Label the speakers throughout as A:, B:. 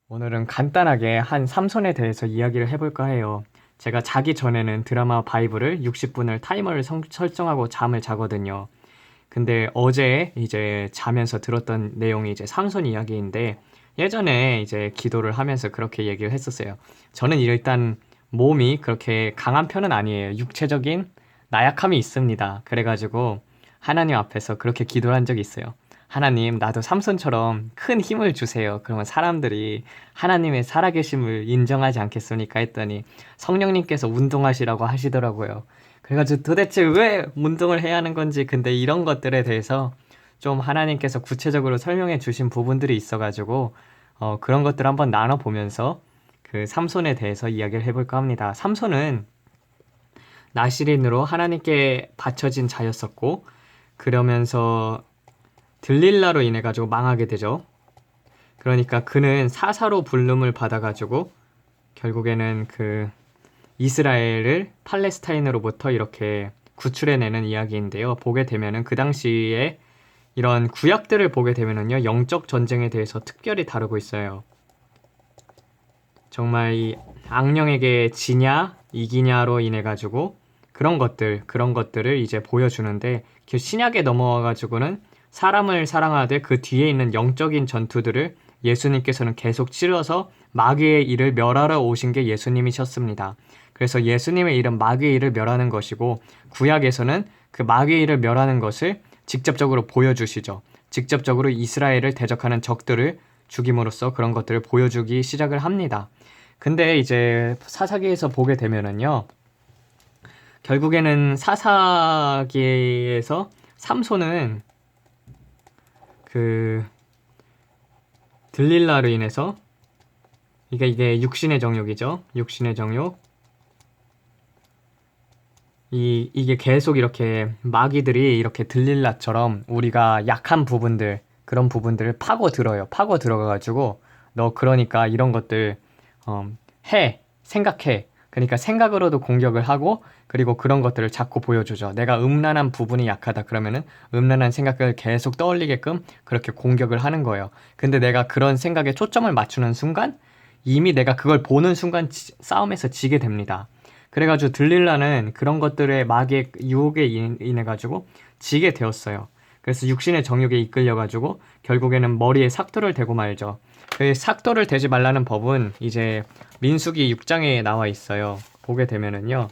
A: 오늘은 간단하게 한 삼손에 대해서 이야기를 해볼까 해요. 제가 자기 전에는 드라마 바이브를 60분을 타이머를 설정하고 잠을 자거든요. 근데 어제 이제 자면서 들었던 내용이 이제 삼손 이야기인데 예전에 이제 기도를 하면서 그렇게 얘기를 했었어요. 저는 일단 몸이 그렇게 강한 편은 아니에요. 육체적인 나약함이 있습니다. 그래가지고 하나님 앞에서 그렇게 기도를 한 적이 있어요. 하나님, 나도 삼손처럼 큰 힘을 주세요. 그러면 사람들이 하나님의 살아계심을 인정하지 않겠습니까? 했더니 성령님께서 운동하시라고 하시더라고요. 그래가지고 도대체 왜 운동을 해야 하는 건지, 근데 이런 것들에 대해서 좀 하나님께서 구체적으로 설명해 주신 부분들이 있어가지고 그런 것들 한번 나눠보면서 그 삼손에 대해서 이야기를 해볼까 합니다. 삼손은 나시린으로 하나님께 바쳐진 자였었고, 그러면서 들릴라로 인해 가지고 망하게 되죠. 그러니까 그는 사사로 부름을 받아가지고 결국에는 그 이스라엘을 팔레스타인으로부터 이렇게 구출해내는 이야기인데요. 보게 되면은 그 당시에 이런 구약들을 보게 되면은요, 영적 전쟁에 대해서 특별히 다루고 있어요. 정말 이 악령에게 지냐 이기냐로 인해 가지고 그런 것들을 이제 보여주는데, 그 신약에 넘어와 가지고는 사람을 사랑하되 그 뒤에 있는 영적인 전투들을 예수님께서는 계속 치러서 마귀의 일을 멸하러 오신 게 예수님이셨습니다. 그래서 예수님의 일은 마귀의 일을 멸하는 것이고, 구약에서는 그 마귀의 일을 멸하는 것을 직접적으로 보여주시죠. 직접적으로 이스라엘을 대적하는 적들을 죽임으로써 그런 것들을 보여주기 시작을 합니다. 근데 이제 사사기에서 보게 되면은요, 결국에는 사사기에서 삼손은 그 들릴라로 인해서 이게 육신의 정욕이죠. 육신의 정욕. 이게 계속 이렇게 마귀들이 이렇게 들릴라처럼 우리가 약한 부분들, 그런 부분들을 파고 들어요. 파고 들어가가지고 너 그러니까 이런 것들 생각해. 그러니까 생각으로도 공격을 하고, 그리고 그런 것들을 자꾸 보여주죠. 내가 음란한 부분이 약하다 그러면은 음란한 생각을 계속 떠올리게끔 그렇게 공격을 하는 거예요. 근데 내가 그런 생각에 초점을 맞추는 순간 이미 내가 그걸 보는 순간 싸움에서 지게 됩니다. 그래가지고 들릴라는 그런 것들의 마귀의 유혹에 인해 가지고 지게 되었어요. 그래서 육신의 정욕에 이끌려가지고 결국에는 머리에 삭도를 대고 말죠. 그 삭도를 대지 말라는 법은 이제 민수기 6장에 나와 있어요. 보게 되면은요,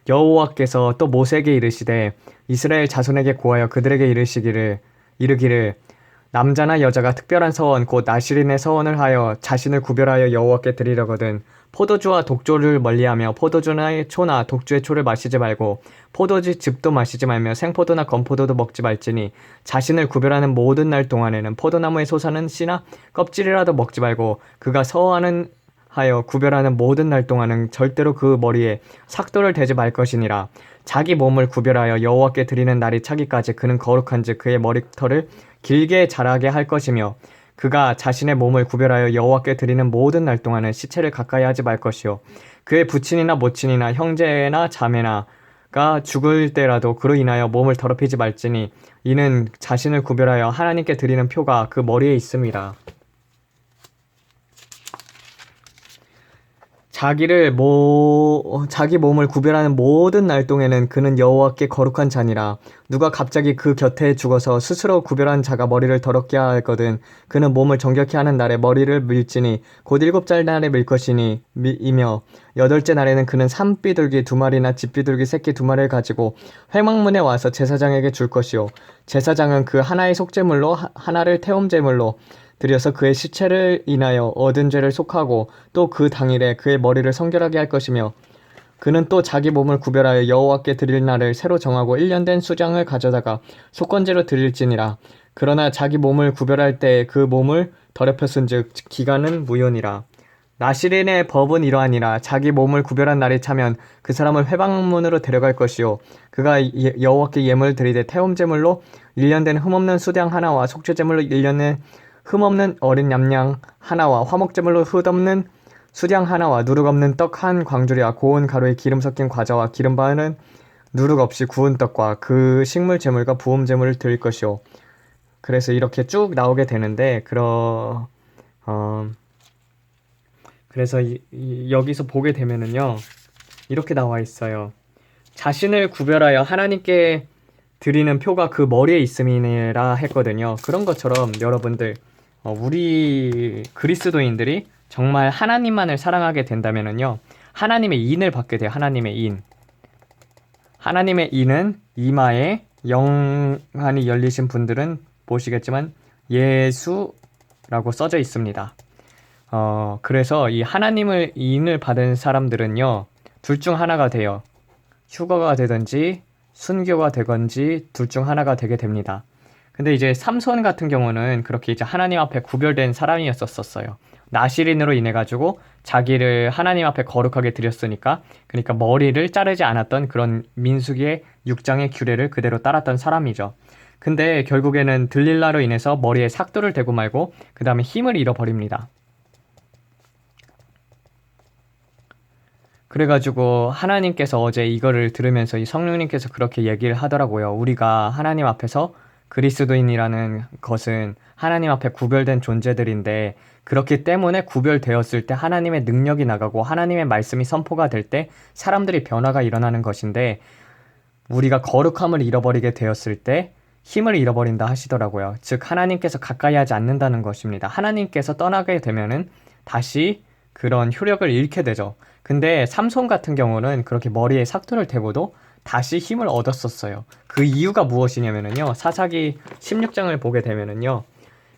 A: 여호와께서 또 모세에게 이르시되 이스라엘 자손에게 고하여 그들에게 이르기를 남자나 여자가 특별한 서원 곧 나시린의 서원을 하여 자신을 구별하여 여호와께 드리려거든 포도주와 독조를 멀리하며 포도주나 초나 독주의 초를 마시지 말고 포도주 즙도 마시지 말며 생포도나 건포도도 먹지 말지니 자신을 구별하는 모든 날 동안에는 포도나무에 솟아는 씨나 껍질이라도 먹지 말고 그가 서원은 하여 구별하는 모든 날 동안은 절대로 그 머리에 삭도를 대지 말 것이니라. 자기 몸을 구별하여 여호와께 드리는 날이 차기까지 그는 거룩한즉 그의 머리털을 길게 자라게 할 것이며, 그가 자신의 몸을 구별하여 여호와께 드리는 모든 날 동안은 시체를 가까이 하지 말 것이요 그의 부친이나 모친이나 형제나 자매나가 죽을 때라도 그로 인하여 몸을 더럽히지 말지니 이는 자신을 구별하여 하나님께 드리는 표가 그 머리에 있음이라. 자기 몸을 구별하는 모든 날 동에는 그는 여호와께 거룩한 자니라. 누가 갑자기 그 곁에 죽어서 스스로 구별한 자가 머리를 더럽게 하거든 그는 몸을 정결케 하는 날에 머리를 밀지니 곧 7째 날에 밀 것이니 이며 8째 날에는 그는 산비둘기 2마리나 집비둘기 새끼 2마리를 가지고 회막문에 와서 제사장에게 줄 것이요 제사장은 그 하나의 속죄물로 하나를 태움제물로 드려서 그의 시체를 인하여 얻은 죄를 속하고 또 그 당일에 그의 머리를 성결하게 할 것이며, 그는 또 자기 몸을 구별하여 여호와께 드릴 날을 새로 정하고 1년 된 수장을 가져다가 속건제로 드릴지니라. 그러나 자기 몸을 구별할 때에 그 몸을 더럽혔은즉 기간은 무효니라. 나시린의 법은 이러하니라. 자기 몸을 구별한 날이 차면 그 사람을 회방문으로 데려갈 것이요 그가 여호와께 예물을 드리되 태움제물로 1년 된 흠없는 수양 하나와 속죄제물로 1년 된 흠없는 어린 얌양 하나와 화목제물로 흠없는 수양 하나와 누룩 없는 떡 한 광주리와 고운 가루에 기름 섞인 과자와 기름 바르는 누룩 없이 구운 떡과 그 식물 제물과 부음 제물을 드릴 것이요 그래서 이렇게 쭉 나오게 되는데, 그래서 여기서 보게 되면은요, 이렇게 나와 있어요. 자신을 구별하여 하나님께 드리는 표가 그 머리에 있음이라 했거든요. 그런 것처럼 여러분들, 우리 그리스도인들이 정말 하나님만을 사랑하게 된다면은요, 하나님의 인을 받게 돼요. 하나님의 인. 하나님의 인은 이마에 영안이 열리신 분들은 보시겠지만 예수라고 써져 있습니다. 그래서 이 하나님을 인을 받은 사람들은요, 둘 중 하나가 돼요. 휴거가 되든지 순교가 되건지 둘 중 하나가 되게 됩니다. 근데 이제 삼손 같은 경우는 그렇게 이제 하나님 앞에 구별된 사람이었었어요. 나실인으로 인해 가지고 자기를 하나님 앞에 거룩하게 드렸으니까, 그러니까 머리를 자르지 않았던 그런 민수기의 6장의 규례를 그대로 따랐던 사람이죠. 근데 결국에는 들릴라로 인해서 머리에 삭도를 대고 말고 그 다음에 힘을 잃어버립니다. 그래가지고 하나님께서 어제 이거를 들으면서 이 성령님께서 그렇게 얘기를 하더라고요. 우리가 하나님 앞에서 그리스도인이라는 것은 하나님 앞에 구별된 존재들인데, 그렇기 때문에 구별되었을 때 하나님의 능력이 나가고 하나님의 말씀이 선포가 될 때 사람들이 변화가 일어나는 것인데, 우리가 거룩함을 잃어버리게 되었을 때 힘을 잃어버린다 하시더라고요. 즉 하나님께서 가까이 하지 않는다는 것입니다. 하나님께서 떠나게 되면은 다시 그런 효력을 잃게 되죠. 근데 삼손 같은 경우는 그렇게 머리에 삭도를 대고도 다시 힘을 얻었었어요. 그 이유가 무엇이냐면요, 사사기 16장을 보게 되면은요,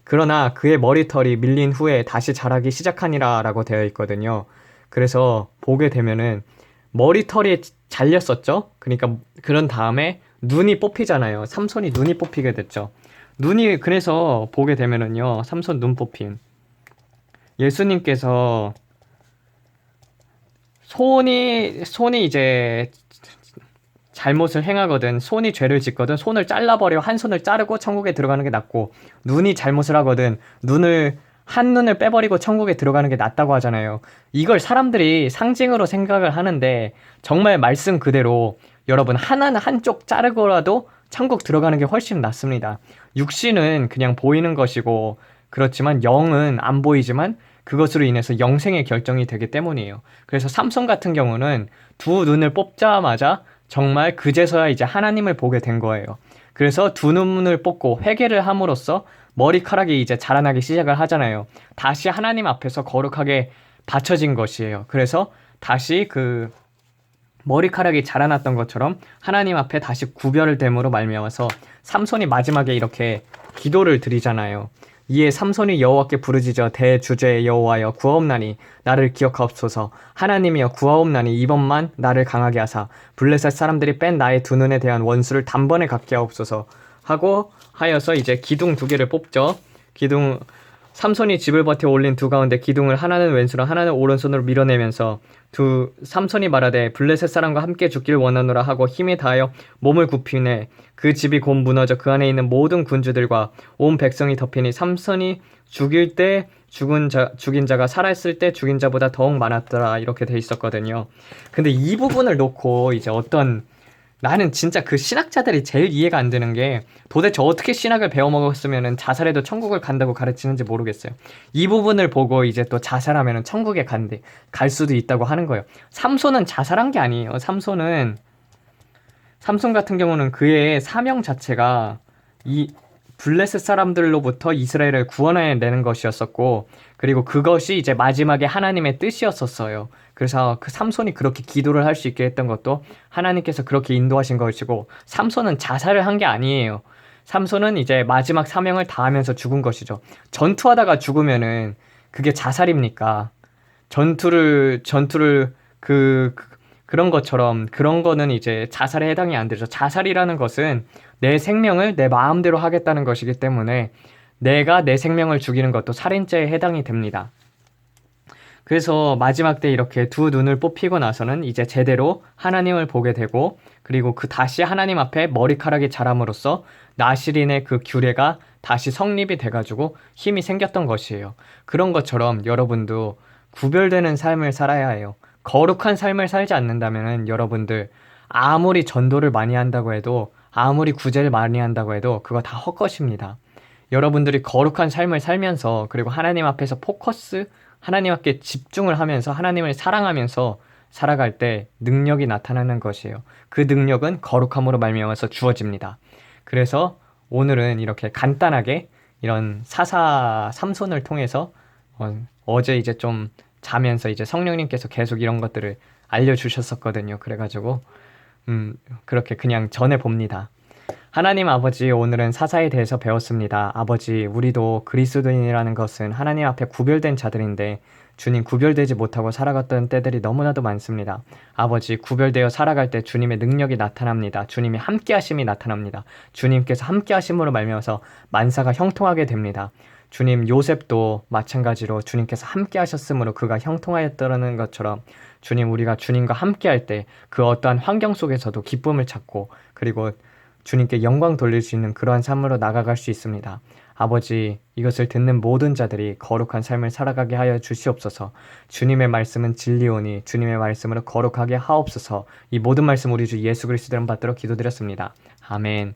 A: 그러나 그의 머리털이 밀린 후에 다시 자라기 시작하니라 라고 되어 있거든요. 그래서 보게 되면은 머리털이 잘렸었죠. 그러니까 그런 다음에 눈이 뽑히잖아요. 삼손이 눈이 뽑히게 됐죠. 눈이, 그래서 보게 되면은요, 삼손 눈 뽑힘, 예수님께서 손이 이제 잘못을 행하거든, 손이 죄를 짓거든, 손을 잘라버려 한 손을 자르고 천국에 들어가는 게 낫고, 눈이 잘못을 하거든 한 눈을 빼버리고 천국에 들어가는 게 낫다고 하잖아요. 이걸 사람들이 상징으로 생각을 하는데, 정말 말씀 그대로 여러분 하나는 한쪽 자르고라도 천국 들어가는 게 훨씬 낫습니다. 육신은 그냥 보이는 것이고, 그렇지만 영은 안 보이지만 그것으로 인해서 영생의 결정이 되기 때문이에요. 그래서 삼손 같은 경우는 두 눈을 뽑자마자 정말 그제서야 이제 하나님을 보게 된 거예요. 그래서 두 눈을 뽑고 회개를 함으로써 머리카락이 이제 자라나기 시작을 하잖아요. 다시 하나님 앞에서 거룩하게 받쳐진 것이에요. 그래서 다시 그 머리카락이 자라났던 것처럼 하나님 앞에 다시 구별됨으로 말미암아서 삼손이 마지막에 이렇게 기도를 드리잖아요. 이에 삼손이 여호와께 부르짖어 대주제 여호와여 구하옵나니 나를 기억하옵소서. 하나님이여 구하옵나니 이번만 나를 강하게 하사 블레셋 사람들이 뺀 나의 두 눈에 대한 원수를 단번에 갚게 하옵소서 하고 하여서 이제 기둥 두 개를 뽑죠. 삼손이 집을 버텨 올린 두 가운데 기둥을 하나는 왼손으로 하나는 오른손으로 밀어내면서 삼손이 말하되 블레셋 사람과 함께 죽길 원하노라 하고 힘에 다하여 몸을 굽히네 그 집이 곧 무너져 그 안에 있는 모든 군주들과 온 백성이 덮이니 삼손이 죽일 때 죽인 자가 살아있을 때 죽인 자보다 더욱 많았더라, 이렇게 돼 있었거든요. 근데 이 부분을 놓고 이제 나는 진짜 그 신학자들이 제일 이해가 안 되는 게, 도대체 어떻게 신학을 배워먹었으면 자살해도 천국을 간다고 가르치는지 모르겠어요. 이 부분을 보고 이제 또 자살하면 천국에 갈 수도 있다고 하는 거예요. 삼손은 자살한 게 아니에요. 삼손 같은 경우는 그의 사명 자체가 이 블레셋 사람들로부터 이스라엘을 구원해내는 것이었었고, 그리고 그것이 이제 마지막에 하나님의 뜻이었었어요. 그래서 그 삼손이 그렇게 기도를 할 수 있게 했던 것도 하나님께서 그렇게 인도하신 것이고, 삼손은 자살을 한 게 아니에요. 삼손은 이제 마지막 사명을 다하면서 죽은 것이죠. 전투하다가 죽으면은 그게 자살입니까? 전투를 그런 것처럼 그런 거는 이제 자살에 해당이 안 되죠. 자살이라는 것은 내 생명을 내 마음대로 하겠다는 것이기 때문에 내가 내 생명을 죽이는 것도 살인죄에 해당이 됩니다. 그래서 마지막 때 이렇게 두 눈을 뽑히고 나서는 이제 제대로 하나님을 보게 되고, 그리고 그 다시 하나님 앞에 머리카락이 자람으로써 나실인의 그 규례가 다시 성립이 돼가지고 힘이 생겼던 것이에요. 그런 것처럼 여러분도 구별되는 삶을 살아야 해요. 거룩한 삶을 살지 않는다면 여러분들 아무리 전도를 많이 한다고 해도, 아무리 구제를 많이 한다고 해도 그거 다 헛것입니다. 여러분들이 거룩한 삶을 살면서 그리고 하나님 앞에서 포커스, 하나님 앞에 집중을 하면서 하나님을 사랑하면서 살아갈 때 능력이 나타나는 것이에요. 그 능력은 거룩함으로 말미암아서 주어집니다. 그래서 오늘은 이렇게 간단하게 이런 사사 삼손을 통해서 어제 이제 좀 자면서 이제 성령님께서 계속 이런 것들을 알려주셨었거든요. 그래가지고 그렇게 그냥 전해 봅니다. 하나님 아버지, 오늘은 사사에 대해서 배웠습니다. 아버지, 우리도 그리스도인이라는 것은 하나님 앞에 구별된 자들인데 주님 구별되지 못하고 살아갔던 때들이 너무나도 많습니다. 아버지, 구별되어 살아갈 때 주님의 능력이 나타납니다. 주님의 함께하심이 나타납니다. 주님께서 함께하심으로 말미암아서 만사가 형통하게 됩니다. 주님, 요셉도 마찬가지로 주님께서 함께하셨으므로 그가 형통하였다는 것처럼 주님, 우리가 주님과 함께할 때 그 어떠한 환경 속에서도 기쁨을 찾고 그리고 주님께 영광 돌릴 수 있는 그러한 삶으로 나아갈 수 있습니다. 아버지, 이것을 듣는 모든 자들이 거룩한 삶을 살아가게 하여 주시옵소서. 주님의 말씀은 진리오니 주님의 말씀으로 거룩하게 하옵소서. 이 모든 말씀 우리 주 예수 그리스도 이름 받들어 기도드렸습니다. 아멘.